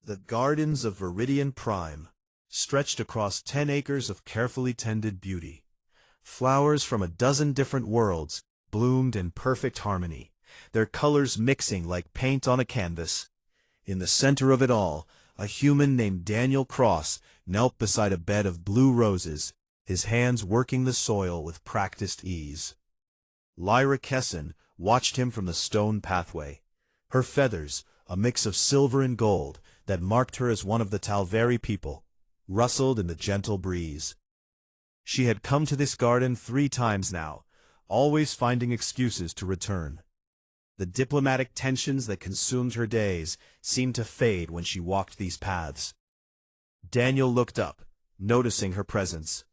The gardens of Viridian Prime stretched across 10 acres of carefully tended beauty. Flowers from a dozen different worlds bloomed in perfect harmony, their colors mixing like paint on a canvas. In the center of it all, a human named Daniel Cross knelt beside a bed of blue roses, his hands working the soil with practiced ease. Lyra Kesson watched him from the stone pathway. Her feathers, a mix of silver and gold that marked her as one of the Talveri people, rustled in the gentle breeze. She had come to this garden 3 times now, always finding excuses to return. The diplomatic tensions that consumed her days seemed to fade when she walked these paths. Daniel looked up, noticing her presence.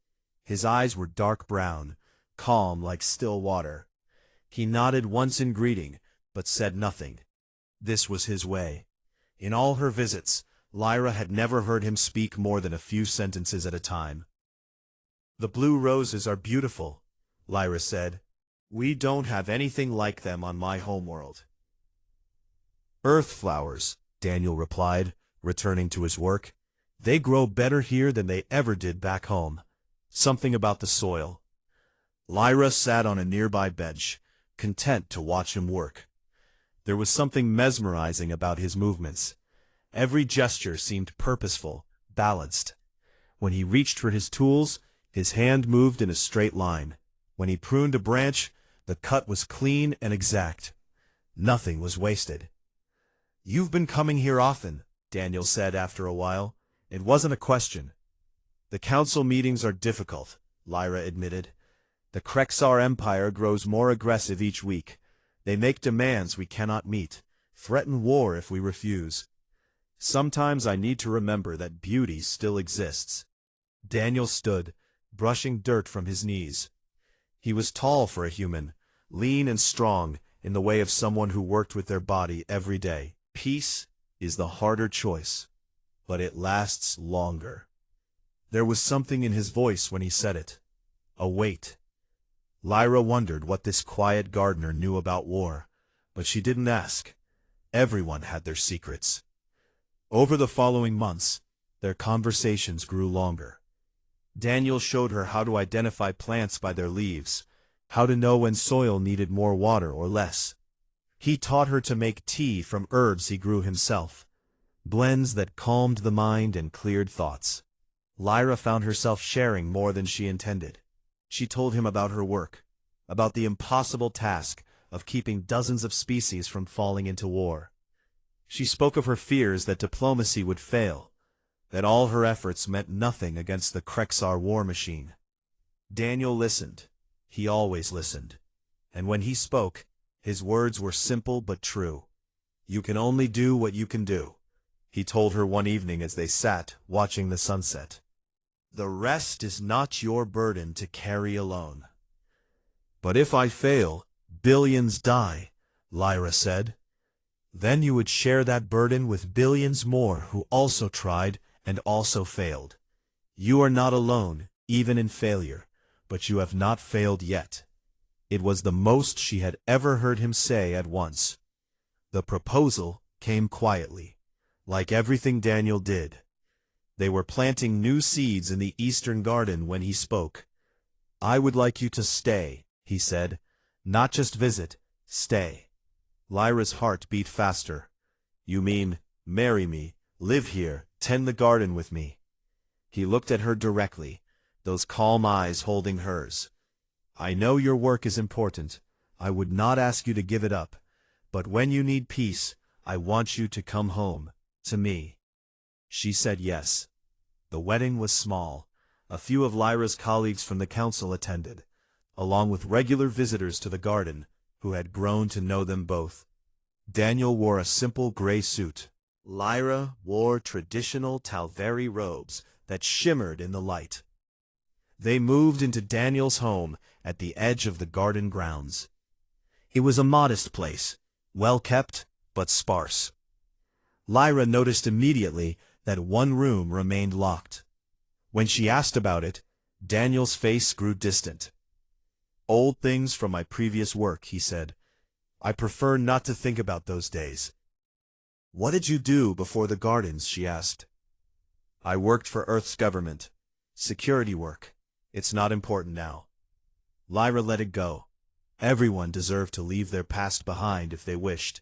His eyes were dark brown, calm like still water. He nodded once in greeting, but said nothing. This was his way. In all her visits, Lyra had never heard him speak more than a few sentences at a time. "The blue roses are beautiful," Lyra said. "We don't have anything like them on my homeworld." "Earth flowers," Daniel replied, returning to his work. "They grow better here than they ever did back home. Something about the soil." Lyra sat on a nearby bench, content to watch him work. There was something mesmerizing about his movements. Every gesture seemed purposeful, balanced. When he reached for his tools, his hand moved in a straight line. When he pruned a branch, the cut was clean and exact. Nothing was wasted. "You've been coming here often," Daniel said after a while. It wasn't a question. "The council meetings are difficult," Lyra admitted. "The Krexar Empire grows more aggressive each week. They make demands we cannot meet, threaten war if we refuse. Sometimes I need to remember that beauty still exists." Daniel stood, brushing dirt from his knees. He was tall for a human, lean and strong in the way of someone who worked with their body every day. Peace is the harder choice, but it lasts longer. There was something in his voice when he said it. A weight. Lyra wondered what this quiet gardener knew about war, but she didn't ask. Everyone had their secrets. Over the following months, their conversations grew longer. Daniel showed her how to identify plants by their leaves, how to know when soil needed more water or less. He taught her to make tea from herbs he grew himself, blends that calmed the mind and cleared thoughts. Lyra found herself sharing more than she intended. She told him about her work, about the impossible task of keeping dozens of species from falling into war. She spoke of her fears that diplomacy would fail, that all her efforts meant nothing against the Krexar war machine. Daniel listened. He always listened. And when he spoke, his words were simple but true. "You can only do what you can do," he told her one evening as they sat watching the sunset. "The rest is not your burden to carry alone." "But if I fail, billions die," Lyra said. "Then you would share that burden with billions more who also tried and also failed. You are not alone, even in failure, but you have not failed yet." It was the most she had ever heard him say at once. The proposal came quietly, like everything Daniel did. They were planting new seeds in the Eastern Garden when he spoke. "I would like you to stay," he said. "Not just visit, stay." Lyra's heart beat faster. "You mean, marry me, live here, tend the garden with me?" He looked at her directly, those calm eyes holding hers. "I know your work is important. I would not ask you to give it up. But when you need peace, I want you to come home, to me." She said yes. The wedding was small. A few of Lyra's colleagues from the council attended, along with regular visitors to the garden, who had grown to know them both. Daniel wore a simple gray suit. Lyra wore traditional Talveri robes that shimmered in the light. They moved into Daniel's home at the edge of the garden grounds. It was a modest place, well kept, but sparse. Lyra noticed immediately that one room remained locked. When she asked about it, Daniel's face grew distant. "Old things from my previous work," he said. "I prefer not to think about those days." "What did you do before the gardens?" she asked. "I worked for Earth's government. Security work. It's not important now." Lyra let it go. Everyone deserved to leave their past behind if they wished.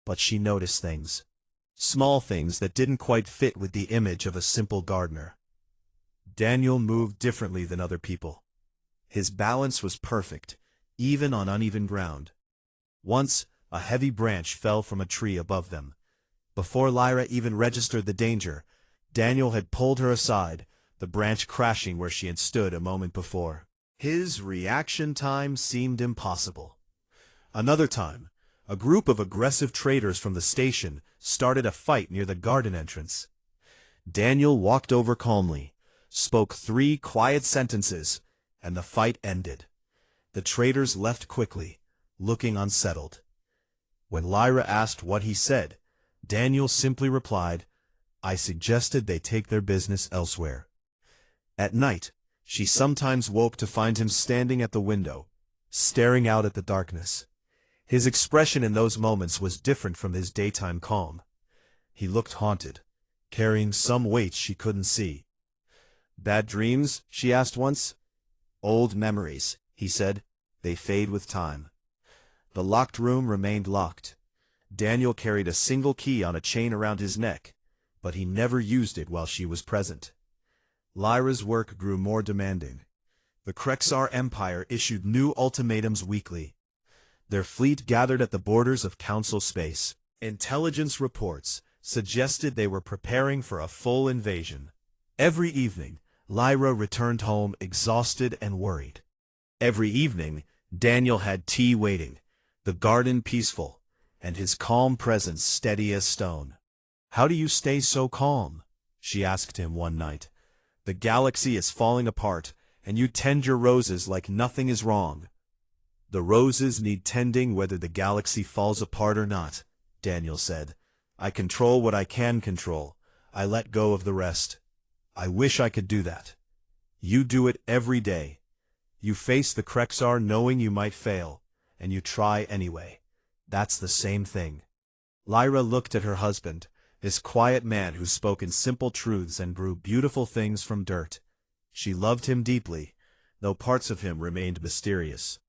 But she noticed things. Small things that didn't quite fit with the image of a simple gardener. Daniel moved differently than other people. His balance was perfect, even on uneven ground. Once, a heavy branch fell from a tree above them. Before Lyra even registered the danger, Daniel had pulled her aside, the branch crashing where she had stood a moment before. His reaction time seemed impossible. Another time, a group of aggressive traders from the station started a fight near the garden entrance. Daniel walked over calmly, spoke 3 quiet sentences, and the fight ended. The traders left quickly, looking unsettled. When Lyra asked what he said, Daniel simply replied, "I suggested they take their business elsewhere." At night, she sometimes woke to find him standing at the window, staring out at the darkness. His expression in those moments was different from his daytime calm. He looked haunted, carrying some weight she couldn't see. "Bad dreams?" she asked once. "Old memories," he said. "They fade with time." The locked room remained locked. Daniel carried a single key on a chain around his neck, but he never used it while she was present. Lyra's work grew more demanding. The Krexar Empire issued new ultimatums weekly. Their fleet gathered at the borders of Council space. Intelligence reports suggested they were preparing for a full invasion. Every evening, Lyra returned home exhausted and worried. Every evening, Daniel had tea waiting, the garden peaceful, and his calm presence steady as stone. "How do you stay so calm?" she asked him one night. "The galaxy is falling apart, and you tend your roses like nothing is wrong." "The roses need tending whether the galaxy falls apart or not," Daniel said. "I control what I can control. I let go of the rest. I wish I could do that. You do it every day. You face the Krexar knowing you might fail, and you try anyway. That's the same thing." Lyra looked at her husband, this quiet man who spoke in simple truths and grew beautiful things from dirt. She loved him deeply, though parts of him remained mysterious.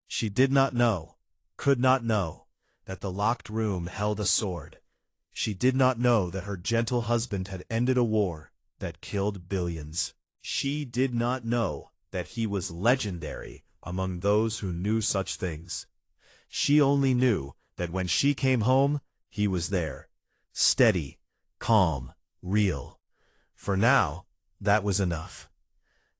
She did not know, could not know, that the locked room held a sword. She did not know that her gentle husband had ended a war that killed billions. She did not know that he was legendary among those who knew such things. She only knew that when she came home, he was there, steady, calm, real. For now, that was enough.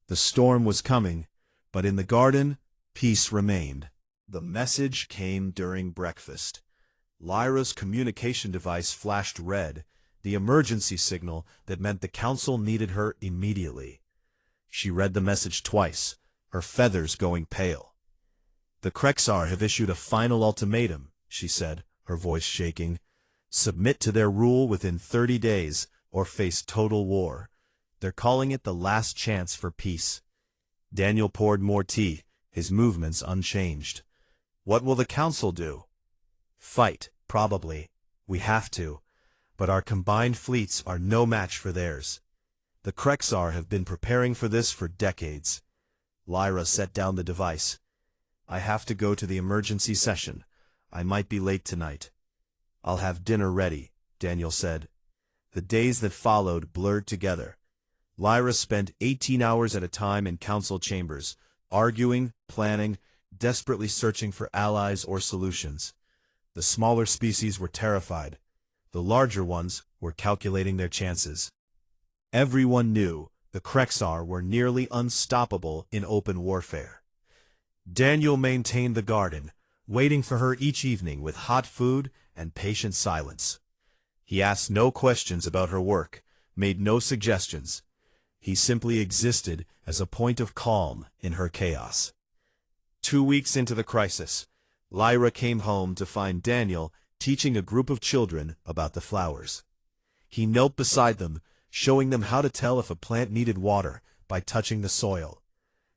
The storm was coming, but in the garden, peace remained. The message came during breakfast. Lyra's communication device flashed red, the emergency signal that meant the council needed her immediately. She read the message twice, her feathers going pale. "The Krexar have issued a final ultimatum," she said, her voice shaking. "Submit to their rule within 30 days, or face total war. They're calling it the last chance for peace." Daniel poured more tea, his movements unchanged. "What will the council do?" "Fight, probably. We have to. But our combined fleets are no match for theirs. The Krexar have been preparing for this for decades." Lyra set down the device. "I have to go to the emergency session. I might be late tonight." "I'll have dinner ready," Daniel said. The days that followed blurred together. Lyra spent 18 hours at a time in council chambers, arguing, planning, desperately searching for allies or solutions. The smaller species were terrified. The larger ones were calculating their chances. Everyone knew the Krexar were nearly unstoppable in open warfare. Daniel maintained the garden, waiting for her each evening with hot food and patient silence. He asked no questions about her work, made no suggestions. He simply existed as a point of calm in her chaos. 2 weeks into the crisis, Lyra came home to find Daniel teaching a group of children about the flowers. He knelt beside them, showing them how to tell if a plant needed water by touching the soil.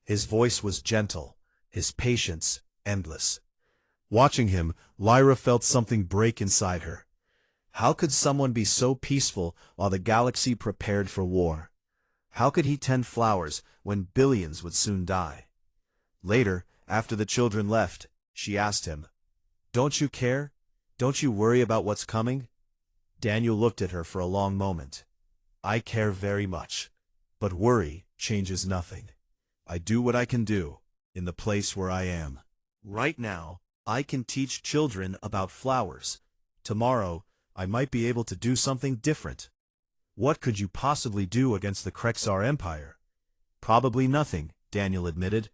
His voice was gentle, his patience endless. Watching him, Lyra felt something break inside her. How could someone be so peaceful while the galaxy prepared for war? How could he tend flowers when billions would soon die? Later, after the children left, she asked him, "Don't you care? Don't you worry about what's coming?" Daniel looked at her for a long moment. "I care very much, but worry changes nothing. I do what I can do, in the place where I am. Right now, I can teach children about flowers. Tomorrow, I might be able to do something different. What could you possibly do against the Krexar Empire?" "Probably nothing," Daniel admitted.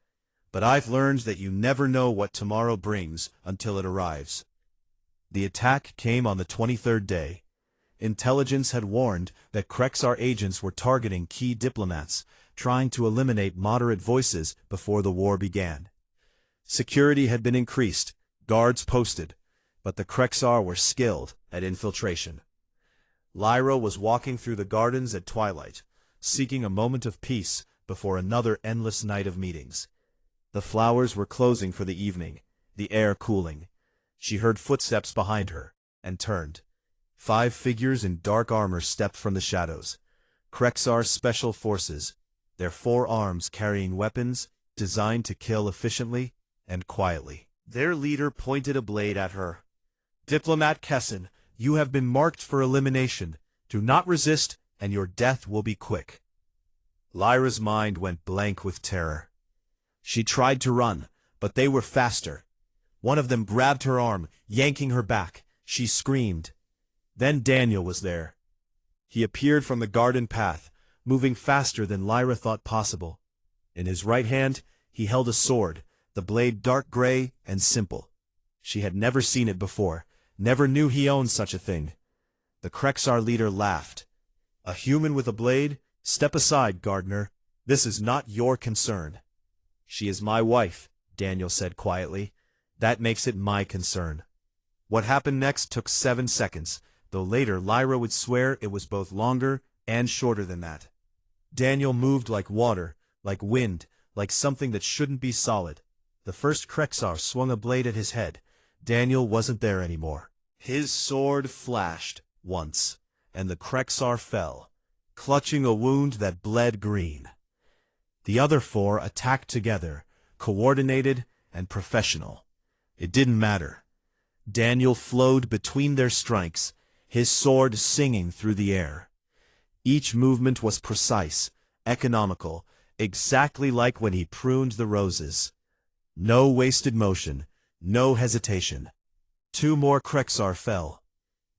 "But I've learned that you never know what tomorrow brings until it arrives." The attack came on the 23rd day. Intelligence had warned that Krexar agents were targeting key diplomats, trying to eliminate moderate voices before the war began. Security had been increased, guards posted, but the Krexar were skilled at infiltration. Lyra was walking through the gardens at twilight, seeking a moment of peace before another endless night of meetings. The flowers were closing for the evening, the air cooling. She heard footsteps behind her, and turned. 5 figures in dark armor stepped from the shadows. Krexar Special Forces, their 4 arms carrying weapons designed to kill efficiently and quietly. Their leader pointed a blade at her. "Diplomat Kessin, you have been marked for elimination. Do not resist, and your death will be quick." Lyra's mind went blank with terror. She tried to run, but they were faster. One of them grabbed her arm, yanking her back. She screamed. Then Daniel was there. He appeared from the garden path, moving faster than Lyra thought possible. In his right hand, he held a sword, the blade dark gray and simple. She had never seen it before, never knew he owned such a thing. The Krexar leader laughed. "A human with a blade? Step aside, gardener. This is not your concern." "She is my wife," Daniel said quietly. "That makes it my concern." What happened next took 7 seconds, though later Lyra would swear it was both longer and shorter than that. Daniel moved like water, like wind, like something that shouldn't be solid. The first Krexar swung a blade at his head. Daniel wasn't there anymore. His sword flashed once, and the Krexar fell, clutching a wound that bled green. The other 4 attacked together, coordinated and professional. It didn't matter. Daniel flowed between their strikes, his sword singing through the air. Each movement was precise, economical, exactly like when he pruned the roses. No wasted motion, no hesitation. 2 more Krexar fell.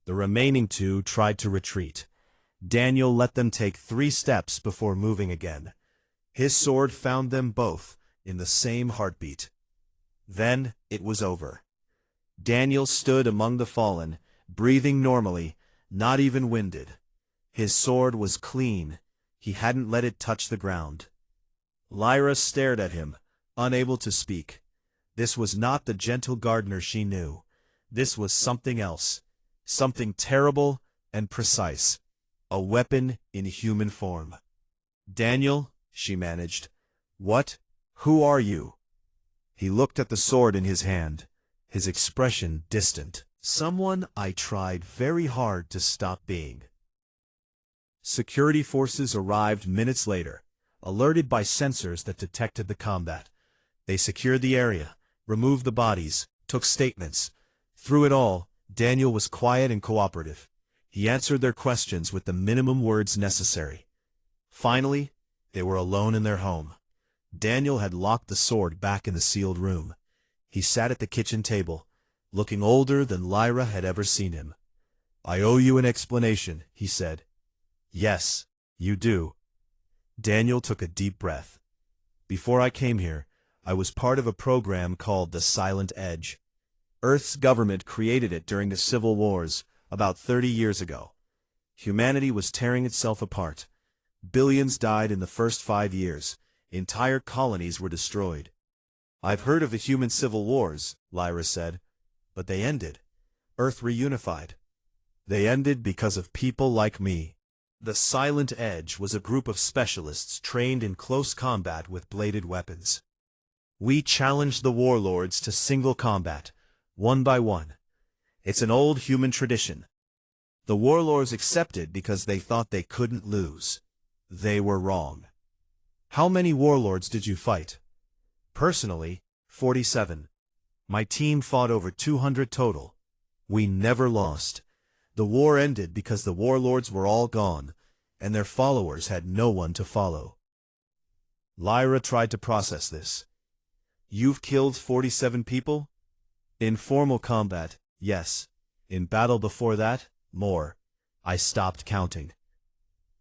The remaining 2 tried to retreat. Daniel let them take 3 steps before moving again. His sword found them both in the same heartbeat. Then it was over. Daniel stood among the fallen, breathing normally, not even winded. His sword was clean. He hadn't let it touch the ground. Lyra stared at him, unable to speak. This was not the gentle gardener she knew. This was something else, something terrible and precise, a weapon in human form. "Daniel," she managed. "What? Who are you?" He looked at the sword in his hand, his expression distant. "Someone I tried very hard to stop being." Security forces arrived minutes later, alerted by sensors that detected the combat. They secured the area, removed the bodies, took statements. Through it all, Daniel was quiet and cooperative. He answered their questions with the minimum words necessary. Finally, they were alone in their home. Daniel had locked the sword back in the sealed room. He sat at the kitchen table, looking older than Lyra had ever seen him. "I owe you an explanation," he said. "Yes, you do." Daniel took a deep breath. "Before I came here, I was part of a program called the Silent Edge. Earth's government created it during the Civil Wars, about 30 years ago. Humanity was tearing itself apart. Billions died in the first 5 years. Entire colonies were destroyed. "I've heard of the human civil wars," Lyra said, "but they ended. Earth reunified. They ended because of people like me." The Silent Edge was a group of specialists trained in close combat with bladed weapons. "We challenged the warlords to single combat, one by one. It's an old human tradition. The warlords accepted because they thought they couldn't lose. They were wrong. How many warlords did you fight? Personally, 47. My team fought over 200 total. We never lost. The war ended because the warlords were all gone, and their followers had no one to follow. Lyra tried to process this. You've killed 47 people? In formal combat, yes. In battle before that, more. I stopped counting.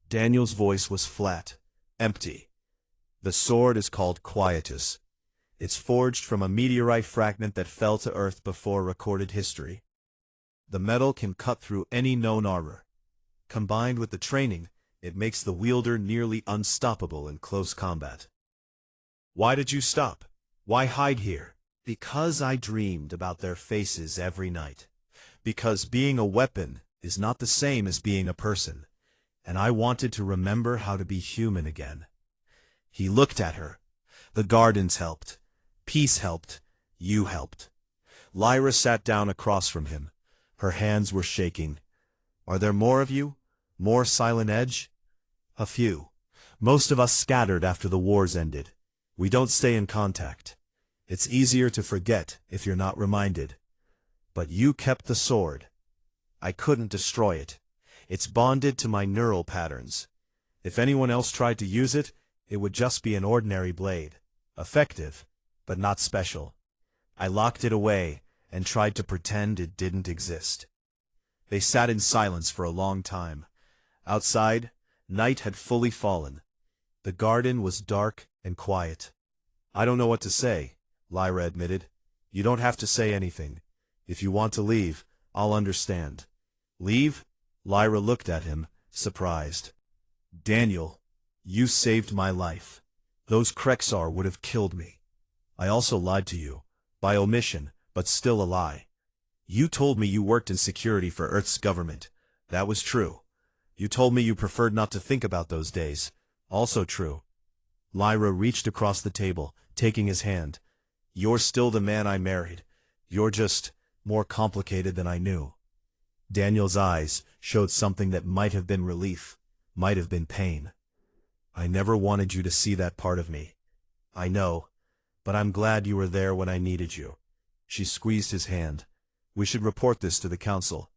Daniel's voice was flat, empty. The sword is called Quietus. It's forged from a meteorite fragment that fell to Earth before recorded history. The metal can cut through any known armor. Combined with the training, it makes the wielder nearly unstoppable in close combat. Why did you stop? Why hide here? Because I dreamed about their faces every night. Because being a weapon is not the same as being a person, and I wanted to remember how to be human again. He looked at her. The gardens helped. Peace helped. You helped. Lyra sat down across from him. Her hands were shaking. Are there more of you? More Silent Edge? A few. Most of us scattered after the wars ended. We don't stay in contact. It's easier to forget if you're not reminded. But you kept the sword. I couldn't destroy it. It's bonded to my neural patterns. If anyone else tried to use it, it would just be an ordinary blade. Effective, but not special. I locked it away and tried to pretend it didn't exist. They sat in silence for a long time. Outside, night had fully fallen. The garden was dark and quiet. I don't know what to say, Lyra admitted. You don't have to say anything. If you want to leave, I'll understand. Leave? Lyra looked at him, surprised. Daniel, you saved my life. Those Krexar would have killed me. I also lied to you, by omission, but still a lie. You told me you worked in security for Earth's government. That was true. You told me you preferred not to think about those days. Also true. Lyra reached across the table, taking his hand. You're still the man I married. You're just more complicated than I knew. Daniel's eyes showed something that might have been relief, might have been pain. I never wanted you to see that part of me. I know, but I'm glad you were there when I needed you. She squeezed his hand. We should report this to the Council.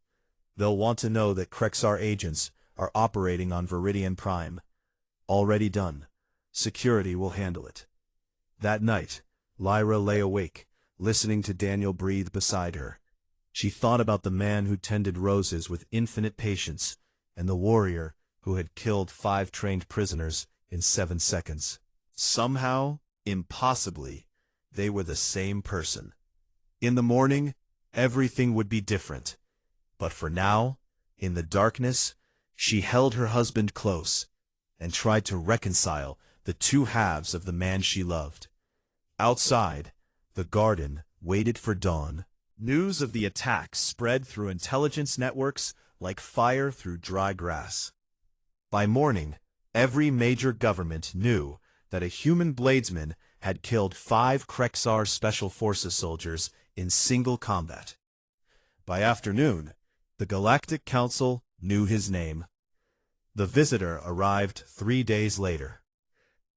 They'll want to know that Krexar agents are operating on Viridian Prime. Already done. Security will handle it. That night, Lyra lay awake, listening to Daniel breathe beside her. She thought about the man who tended roses with infinite patience, and the warrior who had killed 5 trained prisoners in 7 seconds. Somehow, impossibly, they were the same person. In the morning, everything would be different. But for now, in the darkness, she held her husband close and tried to reconcile the two halves of the man she loved. Outside, the garden waited for dawn. News of the attack spread through intelligence networks like fire through dry grass. By morning, every major government knew that a human bladesman had killed 5 Krexar Special Forces soldiers in single combat. By afternoon, the Galactic Council knew his name. The visitor arrived 3 days later.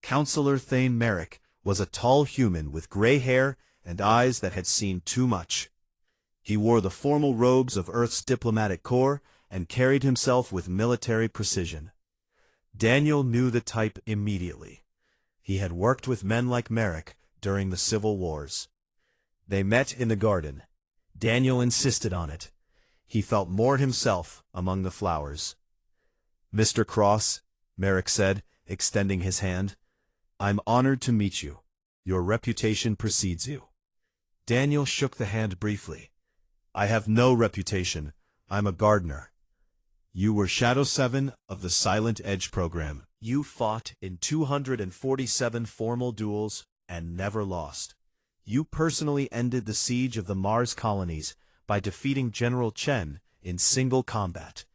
Counselor Thane Merrick was a tall human with gray hair and eyes that had seen too much. He wore the formal robes of Earth's diplomatic corps and carried himself with military precision. Daniel knew the type immediately. He had worked with men like Merrick during the Civil Wars. They met in the garden. Daniel insisted on it. He felt more himself among the flowers. Mr. Cross, Merrick said, extending his hand, I'm honored to meet you. Your reputation precedes you. Daniel shook the hand briefly. I have no reputation. I'm a gardener. You were Shadow 7 of the Silent Edge program. You fought in 247 formal duels and never lost. You personally ended the siege of the Mars colonies by defeating General Chen in single combat.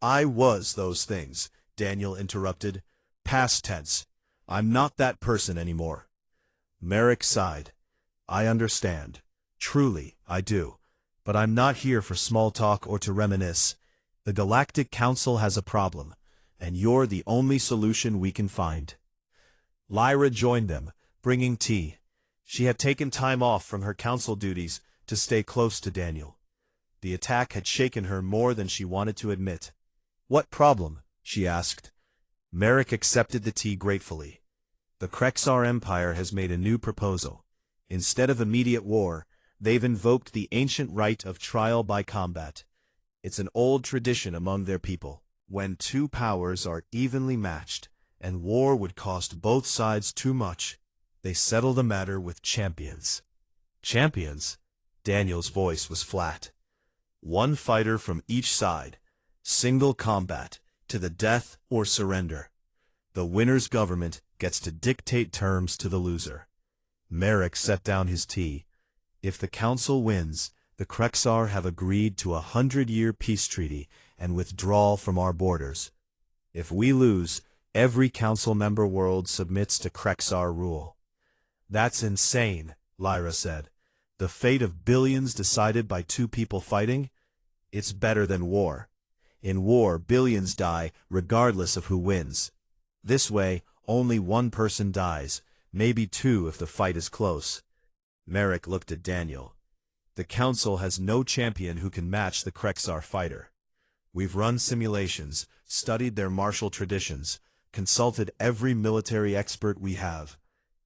I was those things, Daniel interrupted. Past tense. I'm not that person anymore. Merrick sighed. I understand. Truly, I do. But I'm not here for small talk or to reminisce. The Galactic Council has a problem, and you're the only solution we can find. Lyra joined them, bringing tea. She had taken time off from her council duties to stay close to Daniel. The attack had shaken her more than she wanted to admit. "What problem?" she asked. Merrick accepted the tea gratefully. The Krexar Empire has made a new proposal. Instead of immediate war, they've invoked the ancient right of trial by combat. It's an old tradition among their people. When two powers are evenly matched, and war would cost both sides too much, they settle the matter with champions. Champions? Daniel's voice was flat. One fighter from each side. Single combat, to the death or surrender. The winner's government gets to dictate terms to the loser. Merrick set down his tea. If the council wins, the Krexar have agreed to a 100-year peace treaty and withdrawal from our borders. If we lose, every council member world submits to Krexar rule. That's insane, Lyra said. The fate of billions decided by two people fighting? It's better than war. In war, billions die regardless of who wins. This way, only one person dies, maybe two if the fight is close. Merrick looked at Daniel. The council has no champion who can match the Krexar fighter. We've run simulations, studied their martial traditions, consulted every military expert we have.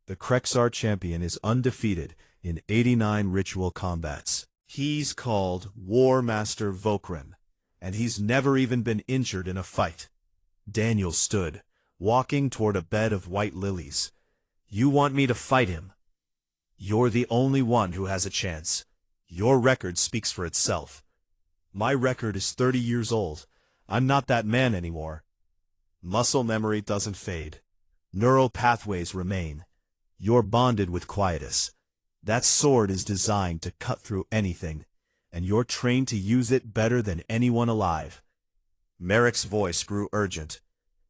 The Krexar champion is undefeated in 89 ritual combats. He's called War Master Vokran, and he's never even been injured in a fight. Daniel stood, walking toward a bed of white lilies. You want me to fight him? You're the only one who has a chance. Your record speaks for itself. My record is 30 years old. I'm not that man anymore. Muscle memory doesn't fade. Neural pathways remain. You're bonded with Quietus. That sword is designed to cut through anything, and you're trained to use it better than anyone alive. Merrick's voice grew urgent.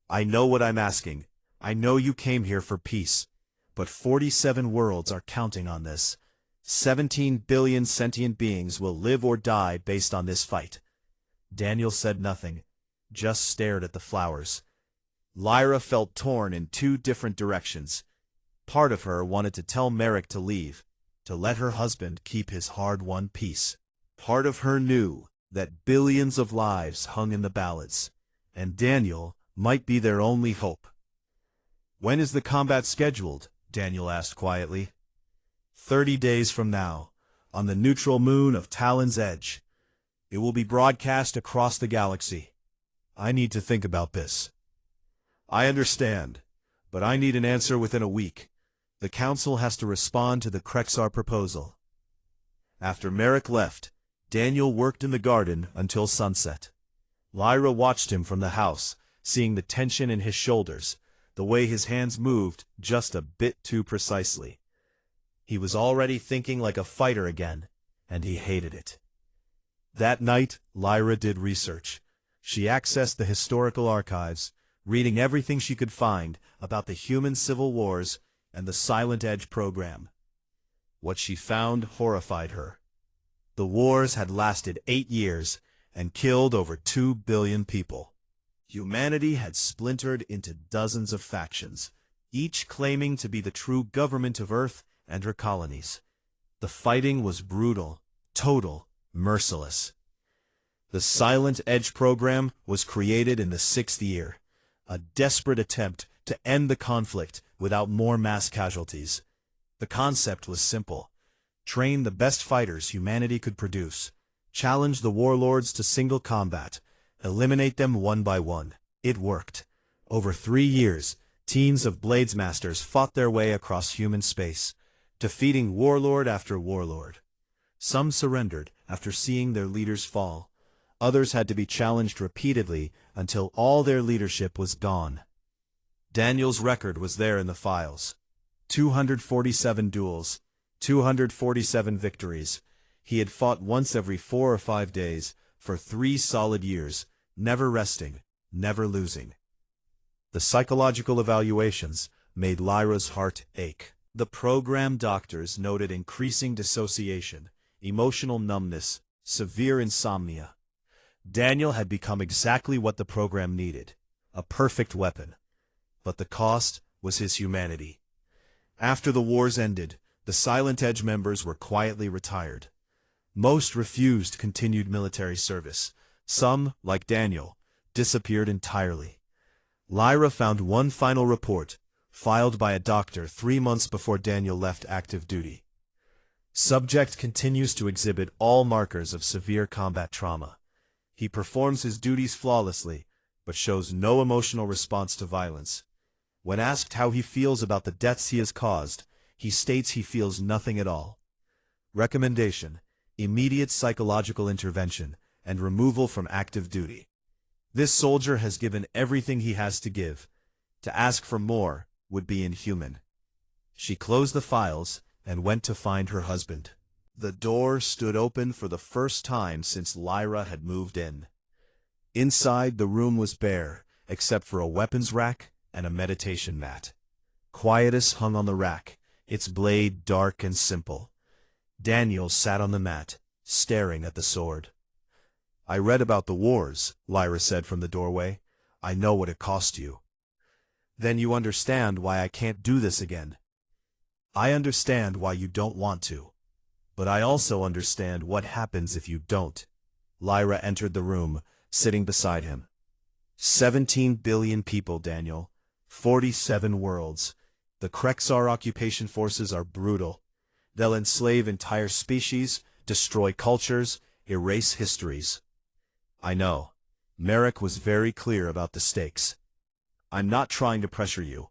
I know what I'm asking. I know you came here for peace. But 47 worlds are counting on this. 17 billion sentient beings will live or die based on this fight. Daniel said nothing, just stared at the flowers. Lyra felt torn in two different directions. Part of her wanted to tell Merrick to leave, to let her husband keep his hard-won peace. Part of her knew that billions of lives hung in the balance, and Daniel might be their only hope. When is the combat scheduled? Daniel asked quietly. 30 days from now, on the neutral moon of Talon's Edge. It will be broadcast across the galaxy. I need to think about this. I understand, but I need an answer within a week. The Council has to respond to the Krexar proposal. After Merrick left, Daniel worked in the garden until sunset. Lyra watched him from the house, seeing the tension in his shoulders, the way his hands moved just a bit too precisely. He was already thinking like a fighter again, and he hated it. That night, Lyra did research. She accessed the historical archives, reading everything she could find about the human civil wars and the Silent Edge program. What she found horrified her. The wars had lasted 8 years and killed over 2 billion people. Humanity had splintered into dozens of factions, each claiming to be the true government of Earth and her colonies. The fighting was brutal, total, merciless. The Silent Edge program was created in the 6th year, a desperate attempt to end the conflict without more mass casualties. The concept was simple. Train the best fighters humanity could produce, challenge the warlords to single combat, eliminate them one by one. It worked. Over 3 years, teams of Bladesmasters fought their way across human space, defeating warlord after warlord. Some surrendered after seeing their leaders fall. Others had to be challenged repeatedly until all their leadership was gone. Daniel's record was there in the files. 247 duels, 247 victories. He had fought once every 4 or 5 days, for 3 solid years, never resting, never losing. The psychological evaluations made Lyra's heart ache. The program doctors noted increasing dissociation, emotional numbness, severe insomnia. Daniel had become exactly what the program needed, a perfect weapon. But the cost was his humanity. After the wars ended, the Silent Edge members were quietly retired. Most refused continued military service. Some, like Daniel, disappeared entirely. Lyra found one final report, filed by a doctor 3 months before Daniel left active duty. Subject continues to exhibit all markers of severe combat trauma. He performs his duties flawlessly, but shows no emotional response to violence. When asked how he feels about the deaths he has caused, he states he feels nothing at all. Recommendation: immediate psychological intervention and removal from active duty. This soldier has given everything he has to give. To ask for more would be inhuman. She closed the files and went to find her husband. The door stood open for the first time since Lyra had moved in. Inside, the room was bare, except for a weapons rack and a meditation mat. Quietus hung on the rack, its blade dark and simple. Daniel sat on the mat, staring at the sword. "I read about the wars," Lyra said from the doorway. "I know what it cost you." "Then you understand why I can't do this again." "I understand why you don't want to. But I also understand what happens if you don't." Lyra entered the room, sitting beside him. 17 billion people, Daniel. 47 worlds. The Krexar occupation forces are brutal. They'll enslave entire species, destroy cultures, erase histories. I know. Merrick was very clear about the stakes. I'm not trying to pressure you.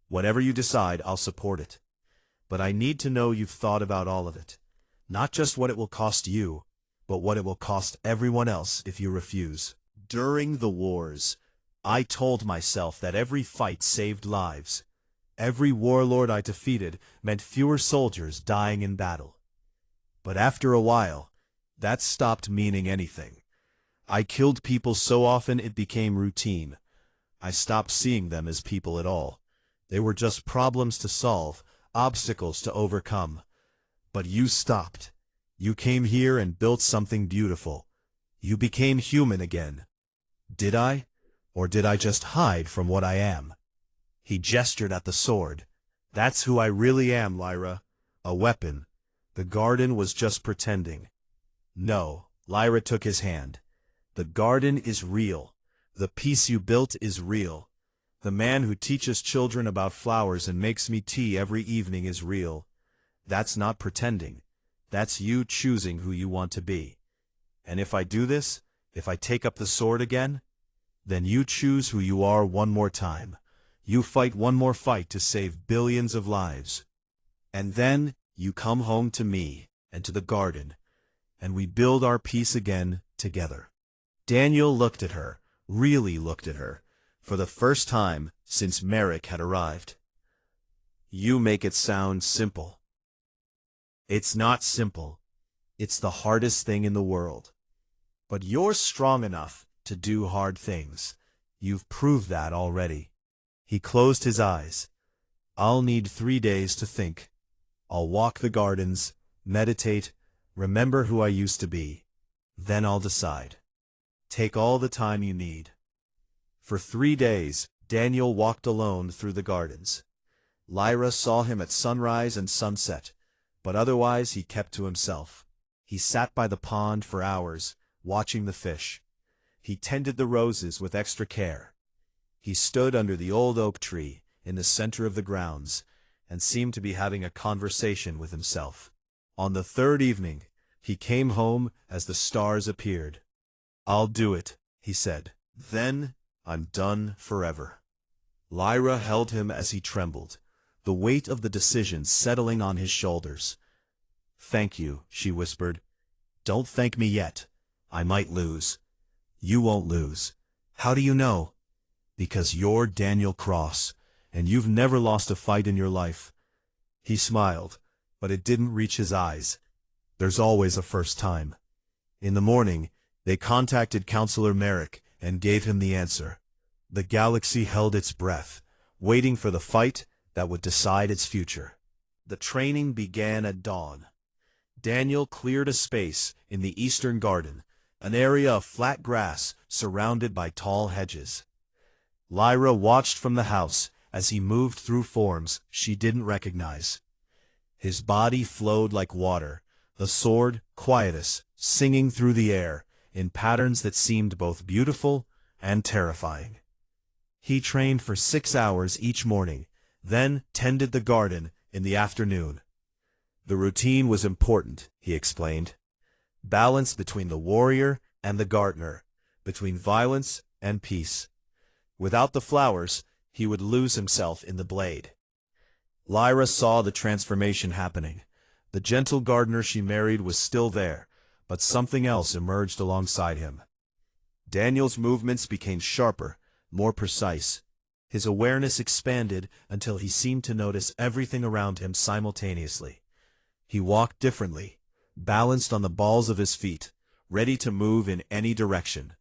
Whatever you decide, I'll support it. But I need to know you've thought about all of it. Not just what it will cost you, but what it will cost everyone else if you refuse. During the wars, I told myself that every fight saved lives. Every warlord I defeated meant fewer soldiers dying in battle. But after a while, that stopped meaning anything. I killed people so often it became routine. I stopped seeing them as people at all. They were just problems to solve, obstacles to overcome. But you stopped. You came here and built something beautiful. You became human again. Did I? Or did I just hide from what I am? He gestured at the sword. That's who I really am, Lyra. A weapon. The garden was just pretending. No, Lyra took his hand. The garden is real. The peace you built is real. The man who teaches children about flowers and makes me tea every evening is real. That's not pretending. That's you choosing who you want to be. And if I do this, if I take up the sword again, then you choose who you are one more time. You fight one more fight to save billions of lives. And then you come home to me and to the garden, and we build our peace again together. Daniel looked at her, really looked at her, for the first time since Merrick had arrived. You make it sound simple. It's not simple. It's the hardest thing in the world. But you're strong enough to do hard things. You've proved that already. He closed his eyes. I'll need 3 days to think. I'll walk the gardens, meditate, remember who I used to be. Then I'll decide. Take all the time you need. For 3 days, Daniel walked alone through the gardens. Lyra saw him at sunrise and sunset, but otherwise he kept to himself. He sat by the pond for hours, watching the fish. He tended the roses with extra care. He stood under the old oak tree in the center of the grounds and seemed to be having a conversation with himself. On the 3rd evening, he came home as the stars appeared. I'll do it, he said. Then I'm done forever. Lyra held him as he trembled, the weight of the decision settling on his shoulders. Thank you, she whispered. Don't thank me yet. I might lose. You won't lose. How do you know? Because you're Daniel Cross, and you've never lost a fight in your life. He smiled, but it didn't reach his eyes. There's always a first time. In the morning, they contacted Counselor Merrick and gave him the answer. The galaxy held its breath, waiting for the fight that would decide its future. The training began at dawn. Daniel cleared a space in the eastern garden, an area of flat grass surrounded by tall hedges. Lyra watched from the house as he moved through forms she didn't recognize. His body flowed like water, the sword, Quietus, singing through the air in patterns that seemed both beautiful and terrifying. He trained for 6 hours each morning, then tended the garden in the afternoon. The routine was important, he explained. Balance between the warrior and the gardener, between violence and peace. Without the flowers, he would lose himself in the blade. Lyra saw the transformation happening. The gentle gardener she married was still there, but something else emerged alongside him. Daniel's movements became sharper, more precise. His awareness expanded until he seemed to notice everything around him simultaneously. He walked differently, balanced on the balls of his feet, ready to move in any direction.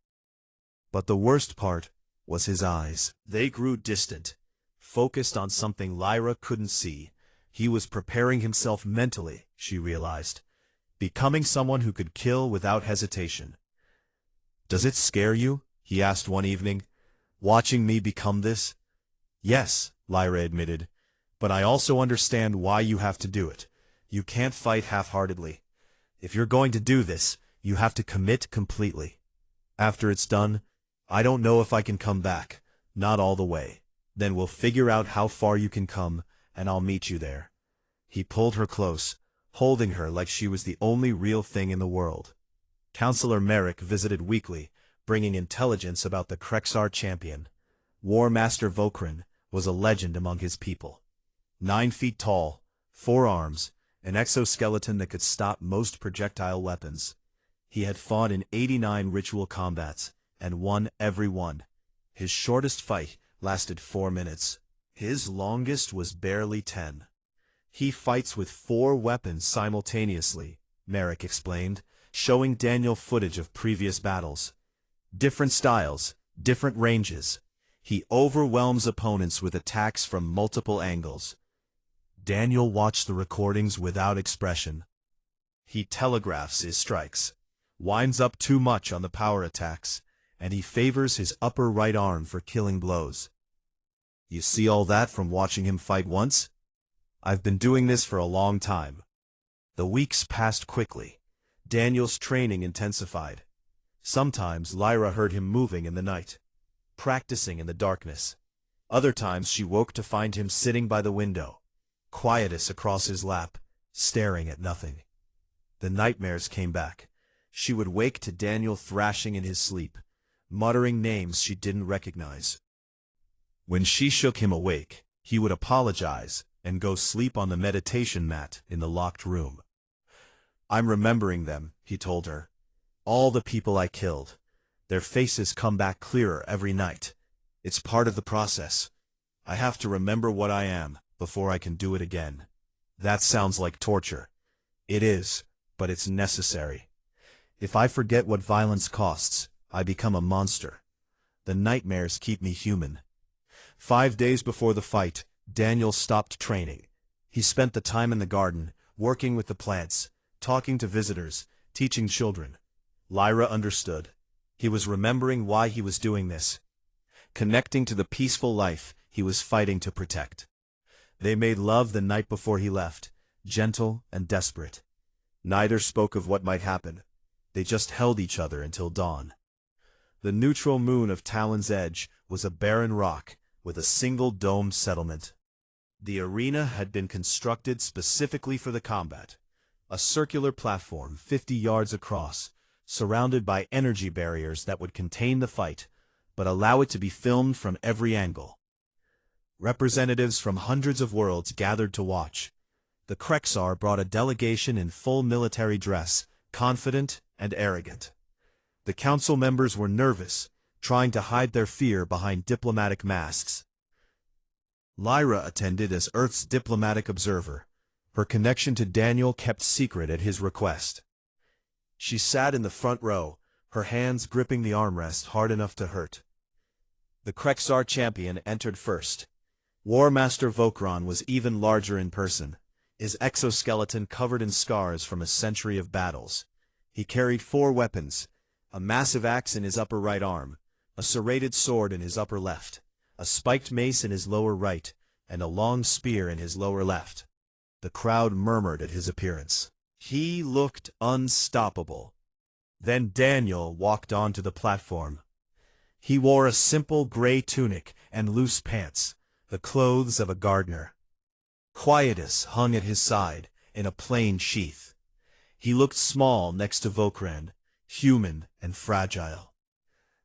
But the worst part was his eyes. They grew distant, focused on something Lyra couldn't see. He was preparing himself mentally, she realized, becoming someone who could kill without hesitation. "Does it scare you?" he asked one evening, "watching me become this?" "Yes," Lyra admitted, "but I also understand why you have to do it. You can't fight half-heartedly. If you're going to do this, you have to commit completely. After it's done, I don't know if I can come back, not all the way. Then we'll figure out how far you can come, and I'll meet you there." He pulled her close, holding her like she was the only real thing in the world. Counselor Merrick visited weekly, bringing intelligence about the Krexar champion. War Master Vokran was a legend among his people. 9 feet tall, 4 arms, an exoskeleton that could stop most projectile weapons. He had fought in 89 ritual combats, and won every one. His shortest fight lasted 4 minutes. His longest was barely 10. He fights with 4 weapons simultaneously, Merrick explained, showing Daniel footage of previous battles. Different styles, different ranges. He overwhelms opponents with attacks from multiple angles. Daniel watched the recordings without expression. He telegraphs his strikes, winds up too much on the power attacks, and he favors his upper right arm for killing blows. "You see all that from watching him fight once? I've been doing this for a long time." The weeks passed quickly. Daniel's training intensified. Sometimes Lyra heard him moving in the night, practicing in the darkness. Other times she woke to find him sitting by the window, Quietus across his lap, staring at nothing. The nightmares came back. She would wake to Daniel thrashing in his sleep, muttering names she didn't recognize. When she shook him awake, he would apologize and go sleep on the meditation mat in the locked room. "I'm remembering them," he told her. "All the people I killed. Their faces come back clearer every night. It's part of the process. I have to remember what I am before I can do it again." That sounds like torture. It is, but it's necessary. If I forget what violence costs, I become a monster. The nightmares keep me human. 5 days before the fight, Daniel stopped training. He spent the time in the garden, working with the plants, talking to visitors, teaching children. Lyra understood. He was remembering why he was doing this, connecting to the peaceful life he was fighting to protect. They made love the night before he left, gentle and desperate. Neither spoke of what might happen. They just held each other until dawn. The neutral moon of Talon's Edge was a barren rock with a single domed settlement. The arena had been constructed specifically for the combat, a circular platform 50 yards across, surrounded by energy barriers that would contain the fight, but allow it to be filmed from every angle. Representatives from hundreds of worlds gathered to watch. The Krexar brought a delegation in full military dress, confident and arrogant. The council members were nervous, trying to hide their fear behind diplomatic masks. Lyra attended as Earth's diplomatic observer. Her connection to Daniel kept secret at his request. She sat in the front row, her hands gripping the armrest hard enough to hurt. The Krexar champion entered first. War Master Vokran was even larger in person. his exoskeleton covered in scars from a century of battles. He carried 4 weapons, a massive axe in his upper right arm, a serrated sword in his upper left, a spiked mace in his lower right, and a long spear in his lower left. The crowd murmured at his appearance. He looked unstoppable. Then Daniel walked onto the platform. He wore a simple gray tunic and loose pants, the clothes of a gardener. Quietus hung at his side, in a plain sheath. He looked small next to Vokran, human and fragile.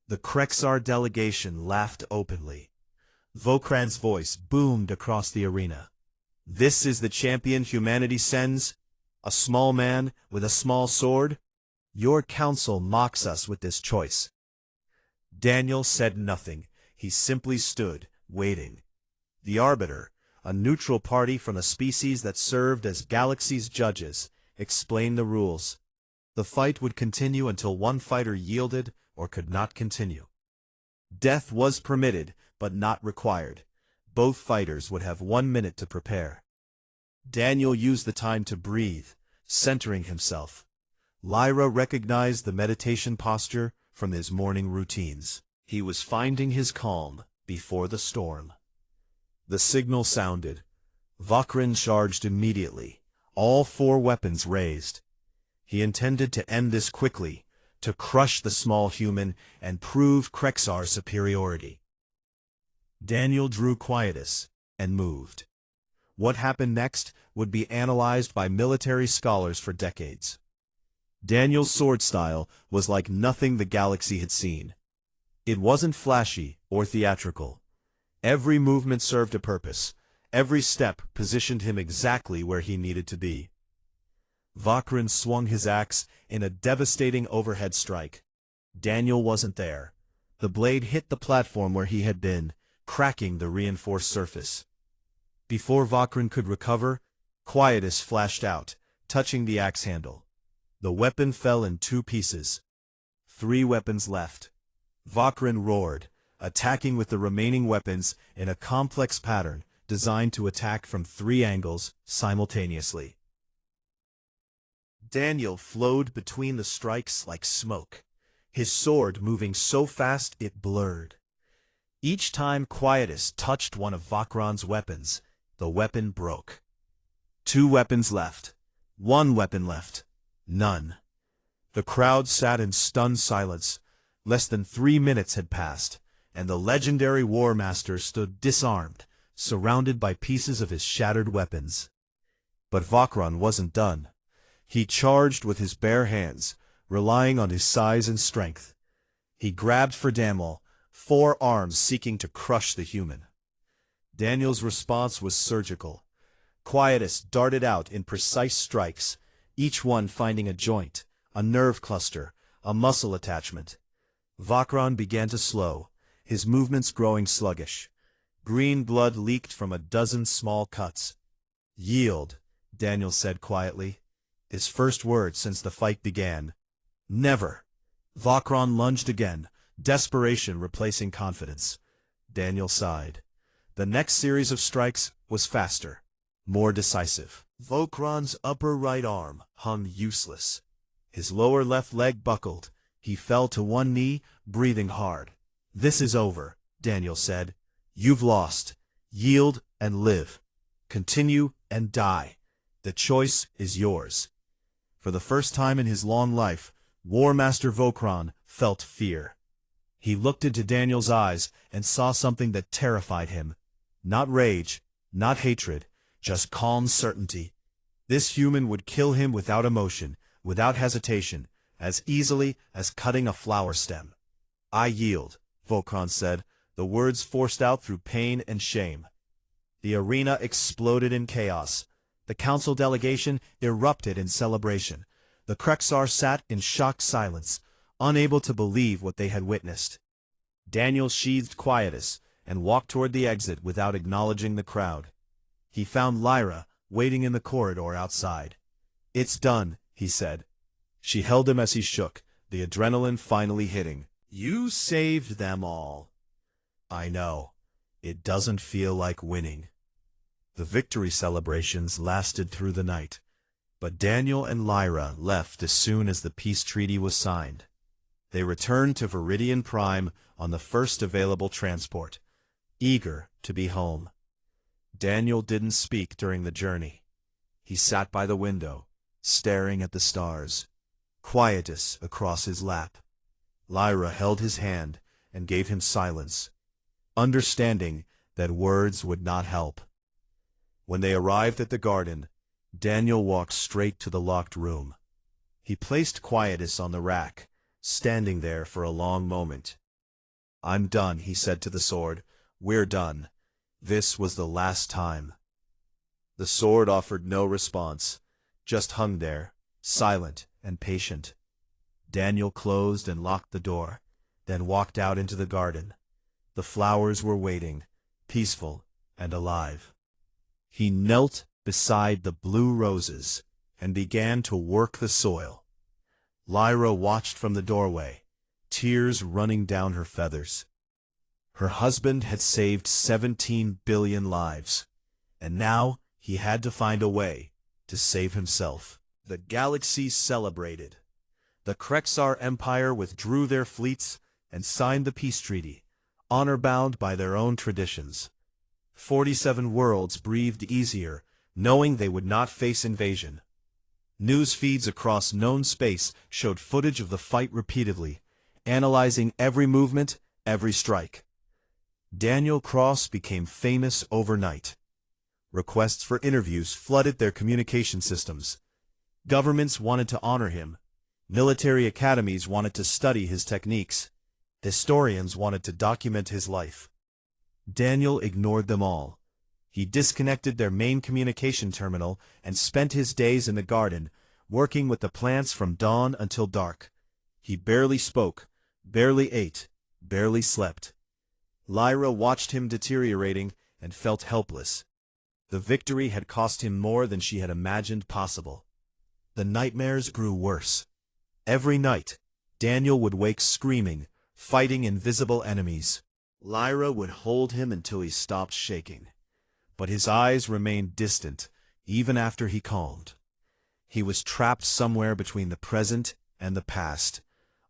The Krexar delegation laughed openly. Vokran's voice boomed across the arena. "This is the champion humanity sends? A small man with a small sword? Your council mocks us with this choice." Daniel said nothing. He simply stood, waiting. The Arbiter, a neutral party from a species that served as galaxy's judges, explained the rules. The fight would continue until one fighter yielded or could not continue. Death was permitted, but not required. Both fighters would have 1 minute to prepare. Daniel used the time to breathe, centering himself. Lyra recognized the meditation posture from his morning routines. He was finding his calm before the storm. The signal sounded. Vokran charged immediately, all 4 weapons raised. He intended to end this quickly, to crush the small human and prove Krexar's superiority. Daniel drew Quietus and moved. What happened next would be analyzed by military scholars for decades. Daniel's sword style was like nothing the galaxy had seen. It wasn't flashy or theatrical. Every movement served a purpose. Every step positioned him exactly where he needed to be. Vokran swung his axe in a devastating overhead strike. Daniel wasn't there. The blade hit the platform where he had been, cracking the reinforced surface. Before Vokran could recover, Quietus flashed out, touching the axe handle. The weapon fell in 2 pieces. 3 weapons left. Vokran roared, attacking with the remaining weapons in a complex pattern designed to attack from 3 angles simultaneously. Daniel flowed between the strikes like smoke, his sword moving so fast it blurred. Each time Quietus touched one of Vokran's weapons, the weapon broke. 2 weapons left. 1 weapon left. None. The crowd sat in stunned silence. Less than 3 minutes had passed, and the legendary War Master stood disarmed, surrounded by pieces of his shattered weapons. But Vokran wasn't done. He charged with his bare hands, relying on his size and strength. He grabbed for Daniel, 4 arms seeking to crush the human. Daniel's response was surgical. Quietus darted out in precise strikes, each one finding a joint, a nerve cluster, a muscle attachment. Vokran began to slow, his movements growing sluggish. Green blood leaked from a dozen small cuts. "Yield," Daniel said quietly, his first word since the fight began. "Never." Vokran lunged again, desperation replacing confidence. Daniel sighed. The next series of strikes was faster, more decisive. Vokran's upper right arm hung useless. His lower left leg buckled. He fell to one knee, breathing hard. "This is over," Daniel said. "You've lost. Yield and live. Continue and die. The choice is yours." For the first time in his long life, War Master Vokran felt fear. He looked into Daniel's eyes and saw something that terrified him. Not rage, not hatred, just calm certainty. This human would kill him without emotion, without hesitation, as easily as cutting a flower stem. "I yield," Vokran said, the words forced out through pain and shame. The arena exploded in chaos. The council delegation erupted in celebration. The Krexar sat in shocked silence, unable to believe what they had witnessed. Daniel sheathed Quietus and walked toward the exit without acknowledging the crowd. He found Lyra waiting in the corridor outside. "It's done," he said. She held him as he shook, the adrenaline finally hitting. "You saved them all." "I know. It doesn't feel like winning." The victory celebrations lasted through the night, but Daniel and Lyra left as soon as the peace treaty was signed. They returned to Viridian Prime on the first available transport, eager to be home. Daniel didn't speak during the journey. He sat by the window, staring at the stars, quietus across his lap. Lyra held his hand and gave him silence, understanding that words would not help. When they arrived at the garden, Daniel walked straight to the locked room. He placed quietus on the rack, standing there for a long moment. "I'm done," he said to the sword. "We're done. This was the last time." The sword offered no response, just hung there, silent and patient. Daniel closed and locked the door, then walked out into the garden. The flowers were waiting, peaceful and alive. He knelt beside the blue roses and began to work the soil. Lyra watched from the doorway, tears running down her feathers. Her husband had saved 17 billion lives, and now he had to find a way to save himself. The galaxy celebrated. The Krexar Empire withdrew their fleets and signed the peace treaty, honor-bound by their own traditions. 47 worlds breathed easier, knowing they would not face invasion. News feeds across known space showed footage of the fight repeatedly, analyzing every movement, every strike. Daniel Cross became famous overnight. Requests for interviews flooded their communication systems. Governments wanted to honor him. Military academies wanted to study his techniques. Historians wanted to document his life. Daniel ignored them all. He disconnected their main communication terminal and spent his days in the garden, working with the plants from dawn until dark. He barely spoke, barely ate, barely slept. Lyra watched him deteriorating and felt helpless. The victory had cost him more than she had imagined possible. The nightmares grew worse. Every night, Daniel would wake screaming, fighting invisible enemies. Lyra would hold him until he stopped shaking. But his eyes remained distant, even after he calmed. He was trapped somewhere between the present and the past,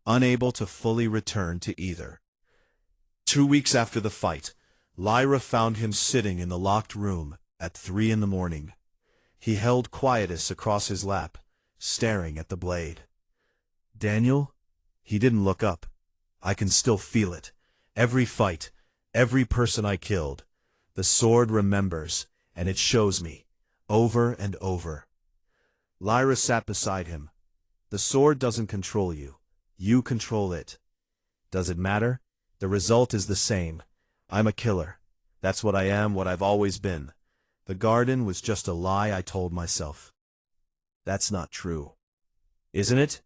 unable to fully return to either. 2 weeks after the fight, Lyra found him sitting in the locked room at 3 a.m. He held quietus across his lap, staring at the blade. "Daniel?" He didn't look up. "I can still feel it. Every fight, every person I killed. The sword remembers, and it shows me, over and over." Lyra sat beside him. "The sword doesn't control you. You control it. Does it matter? The result is the same. I'm a killer. That's what I am, what I've always been. The garden was just a lie I told myself." "That's not true." "Isn't it?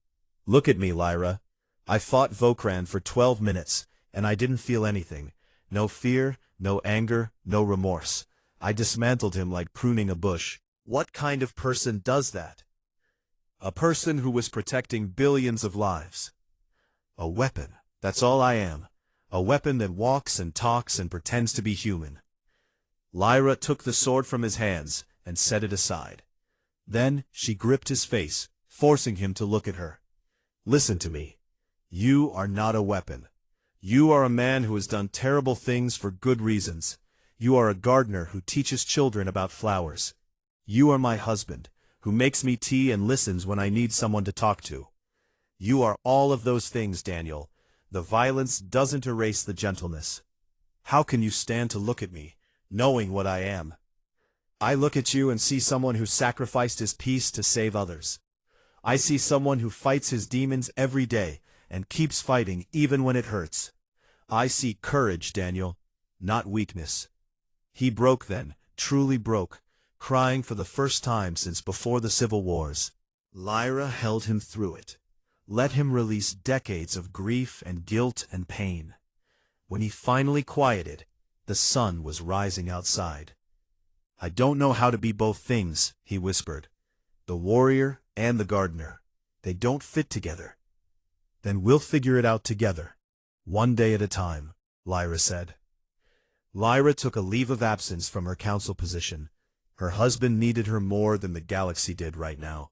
Look at me, Lyra. I fought Vokran for 12 minutes, and I didn't feel anything. No fear, no anger, no remorse. I dismantled him like pruning a bush. What kind of person does that? A person who was protecting billions of lives. A weapon, that's all I am. A weapon that walks and talks and pretends to be human." Lyra took the sword from his hands and set it aside. Then she gripped his face, forcing him to look at her. "Listen to me. You are not a weapon. You are a man who has done terrible things for good reasons. You are a gardener who teaches children about flowers. You are my husband, who makes me tea and listens when I need someone to talk to. You are all of those things, Daniel. The violence doesn't erase the gentleness. How can you stand to look at me, knowing what I am? I look at you and see someone who sacrificed his peace to save others. I see someone who fights his demons every day and keeps fighting even when it hurts. I see courage, Daniel, not weakness." He broke then, truly broke, crying for the first time since before the Civil Wars. Lyra held him through it, let him release decades of grief and guilt and pain. When he finally quieted, the sun was rising outside. "I don't know how to be both things," he whispered. "The warrior and the gardener. They don't fit together." "Then we'll figure it out together. One day at a time," Lyra said. Lyra took a leave of absence from her council position, Her husband needed her more than the galaxy did right now.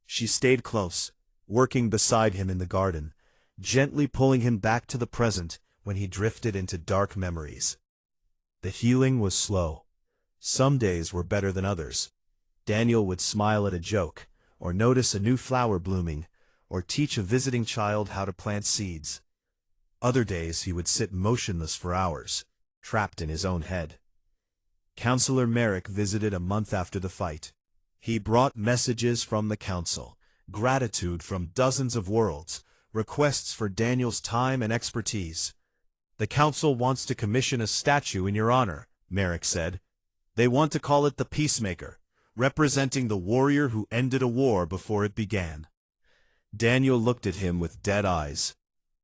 She stayed close, working beside him in the garden, gently pulling him back to the present when he drifted into dark memories. The healing was slow. Some days were better than others. Daniel would smile at a joke, or notice a new flower blooming, or teach a visiting child how to plant seeds. Other days he would sit motionless for hours, trapped in his own head. Counselor Merrick visited a month after the fight. He brought messages from the council, gratitude from dozens of worlds, requests for Daniel's time and expertise. "The council wants to commission a statue in your honor," Merrick said. "They want to call it the Peacemaker, representing the warrior who ended a war before it began." Daniel looked at him with dead eyes.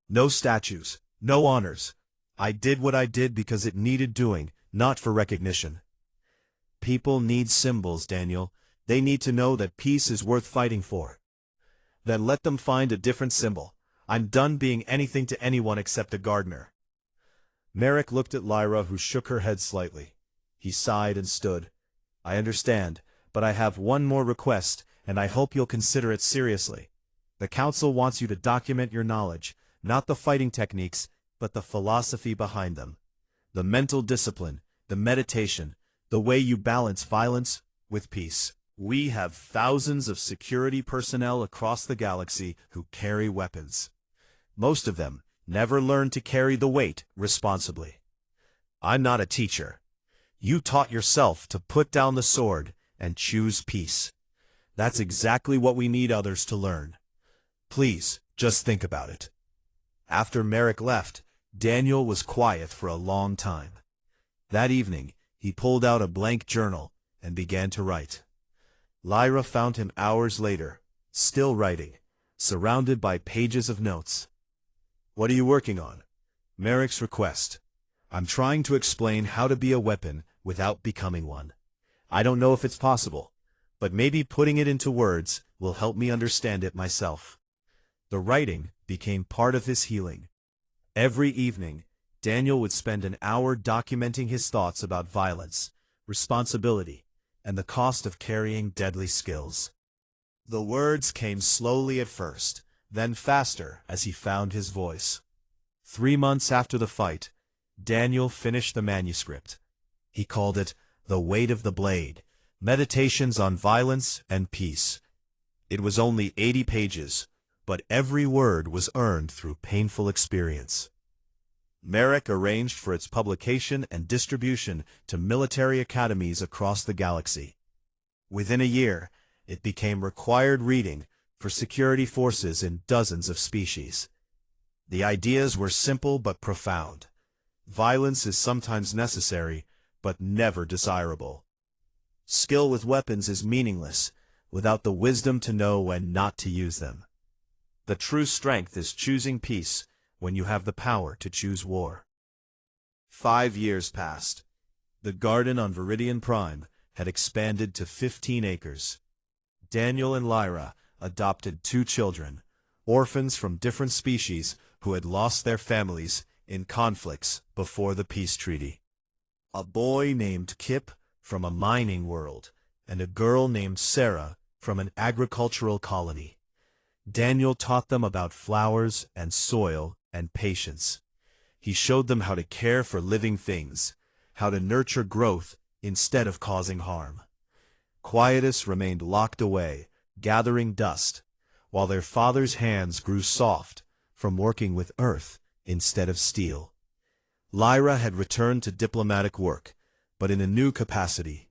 "No statues, no honors. I did what I did because it needed doing, not for recognition." People need symbols, Daniel. They need to know that peace is worth fighting for. Then let them find a different symbol. I'm done being anything to anyone except a gardener. Merrick looked at Lyra, who shook her head slightly. He sighed and stood. "I understand, but I have one more request, and I hope you'll consider it seriously. The council wants you to document your knowledge, not the fighting techniques, but the philosophy behind them. The mental discipline, the meditation, the way you balance violence with peace. We have thousands of security personnel across the galaxy who carry weapons. Most of them never learn to carry the weight responsibly. I'm not a teacher. You taught yourself to put down the sword and choose peace. That's exactly what we need others to learn. Please, just think about it." After Merrick left, Daniel was quiet for a long time. That evening, he pulled out a blank journal and began to write. Lyra found him hours later, still writing, surrounded by pages of notes. "What are you working on?" Merrick's request. "I'm trying to explain how to be a weapon without becoming one. I don't know if it's possible, but maybe putting it into words will help me understand it myself." The writing became part of his healing. Every evening, Daniel would spend an hour documenting his thoughts about violence, responsibility, and the cost of carrying deadly skills. The words came slowly at first, then faster as he found his voice. 3 months after the fight, Daniel finished the manuscript. He called it The Weight of the Blade, Meditations on Violence and Peace. It was only 80 pages, but every word was earned through painful experience. Merrick arranged for its publication and distribution to military academies across the galaxy. Within a year, it became required reading for security forces in dozens of species. The ideas were simple but profound. Violence is sometimes necessary, but never desirable. Skill with weapons is meaningless without the wisdom to know when not to use them. The true strength is choosing peace when you have the power to choose war. 5 years passed. The garden on Viridian Prime had expanded to 15 acres. Daniel and Lyra adopted 2 children, orphans from different species who had lost their families in conflicts before the peace treaty. A boy named Kip from a mining world, and a girl named Sarah from an agricultural colony. Daniel taught them about flowers and soil and patience. He showed them how to care for living things, how to nurture growth instead of causing harm. Quietus remained locked away, gathering dust, while their father's hands grew soft from working with earth instead of steel. Lyra had returned to diplomatic work, but in a new capacity.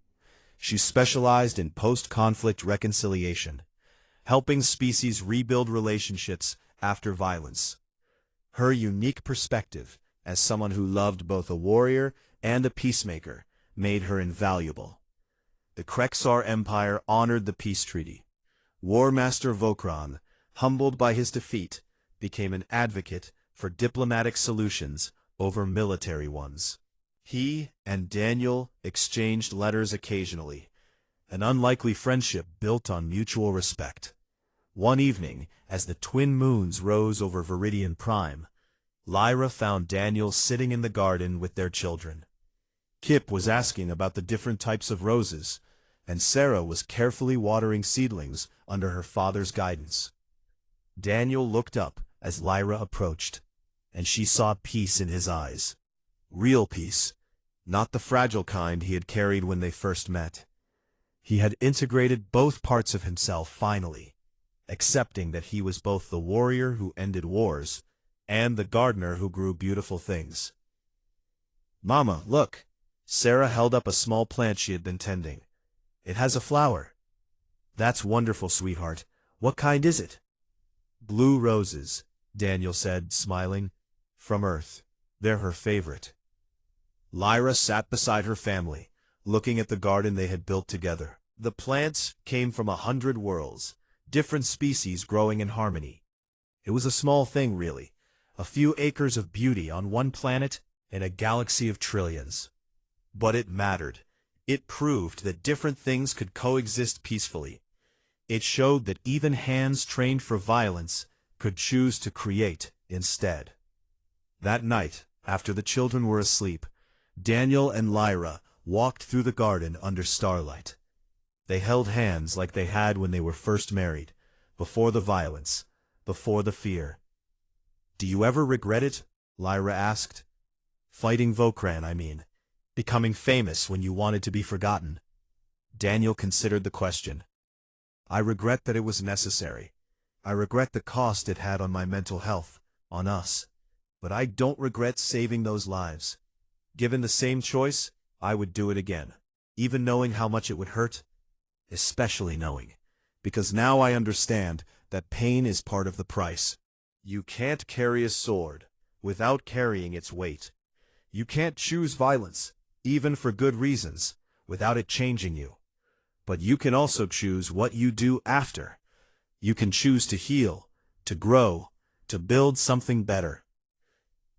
She specialized in post-conflict reconciliation, helping species rebuild relationships after violence. Her unique perspective, as someone who loved both a warrior and a peacemaker, made her invaluable. The Krexar Empire honored the peace treaty. War Master Vokran, humbled by his defeat, became an advocate for diplomatic solutions over military ones. He and Daniel exchanged letters occasionally, an unlikely friendship built on mutual respect. One evening, as the twin moons rose over Viridian Prime, Lyra found Daniel sitting in the garden with their children. Kip was asking about the different types of roses, and Sarah was carefully watering seedlings under her father's guidance. Daniel looked up as Lyra approached, and she saw peace in his eyes. Real peace, not the fragile kind he had carried when they first met. He had integrated both parts of himself finally, accepting that he was both the warrior who ended wars and the gardener who grew beautiful things. "Mama, look." Sarah held up a small plant she had been tending. "It has a flower." "That's wonderful, sweetheart. What kind is it?" "Blue roses," Daniel said, smiling. "From Earth. They're her favorite." Lyra sat beside her family, looking at the garden they had built together. The plants came from 100 worlds, different species growing in harmony. It was a small thing, really. A few acres of beauty on one planet in a galaxy of trillions. But it mattered. It proved that different things could coexist peacefully. It showed that even hands trained for violence could choose to create instead. That night, after the children were asleep, Daniel and Lyra walked through the garden under starlight. They held hands like they had when they were first married, before the violence, before the fear. "Do you ever regret it?" Lyra asked. "Fighting Vokran, I mean. Becoming famous when you wanted to be forgotten." Daniel considered the question. "I regret that it was necessary. I regret the cost it had on my mental health, on us. But I don't regret saving those lives. Given the same choice, I would do it again, even knowing how much it would hurt. Especially knowing, because now I understand that pain is part of the price. You can't carry a sword without carrying its weight. You can't choose violence, even for good reasons, without it changing you. But you can also choose what you do after. You can choose to heal, to grow, to build something better."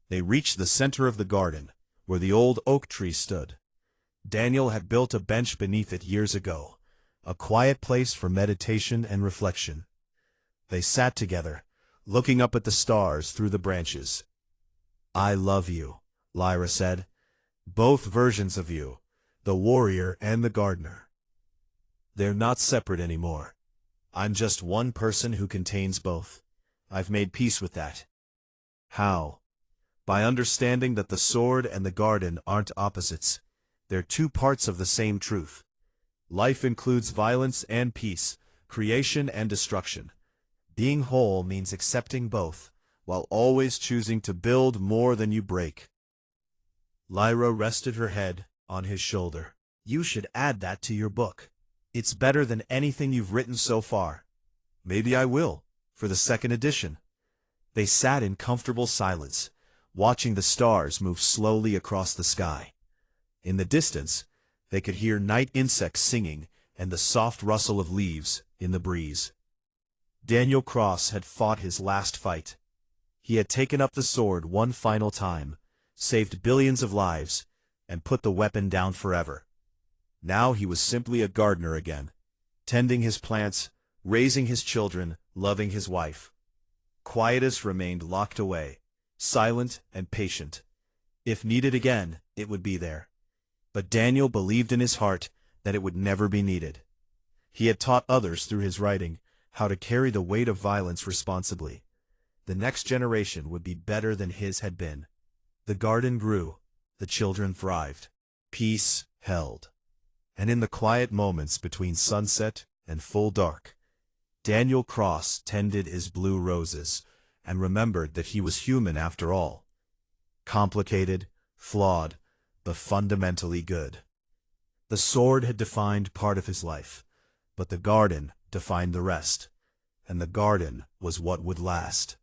They reached the center of the garden, where the old oak tree stood. Daniel had built a bench beneath it years ago, a quiet place for meditation and reflection. They sat together, looking up at the stars through the branches. "I love you," Lyra said. "Both versions of you, the warrior and the gardener. They're not separate anymore. I'm just one person who contains both. I've made peace with that." "How?" "By understanding that the sword and the garden aren't opposites. They're two parts of the same truth. Life includes violence and peace, creation and destruction. Being whole means accepting both, while always choosing to build more than you break." Lyra rested her head on his shoulder. "You should add that to your book. It's better than anything you've written so far." "Maybe I will, for the second edition." They sat in comfortable silence, watching the stars move slowly across the sky. In the distance, they could hear night insects singing and the soft rustle of leaves in the breeze. Daniel Cross had fought his last fight. He had taken up the sword one final time, saved billions of lives, and put the weapon down forever. Now he was simply a gardener again, tending his plants, raising his children, loving his wife. Quietus remained locked away, silent and patient. If needed again, it would be there. But Daniel believed in his heart that it would never be needed. He had taught others through his writing how to carry the weight of violence responsibly. The next generation would be better than his had been. The garden grew, the children thrived. Peace held. And in the quiet moments between sunset and full dark, Daniel Cross tended his blue roses and remembered that he was human after all. Complicated, flawed, but fundamentally good. The sword had defined part of his life, but the garden defined the rest, and the garden was what would last.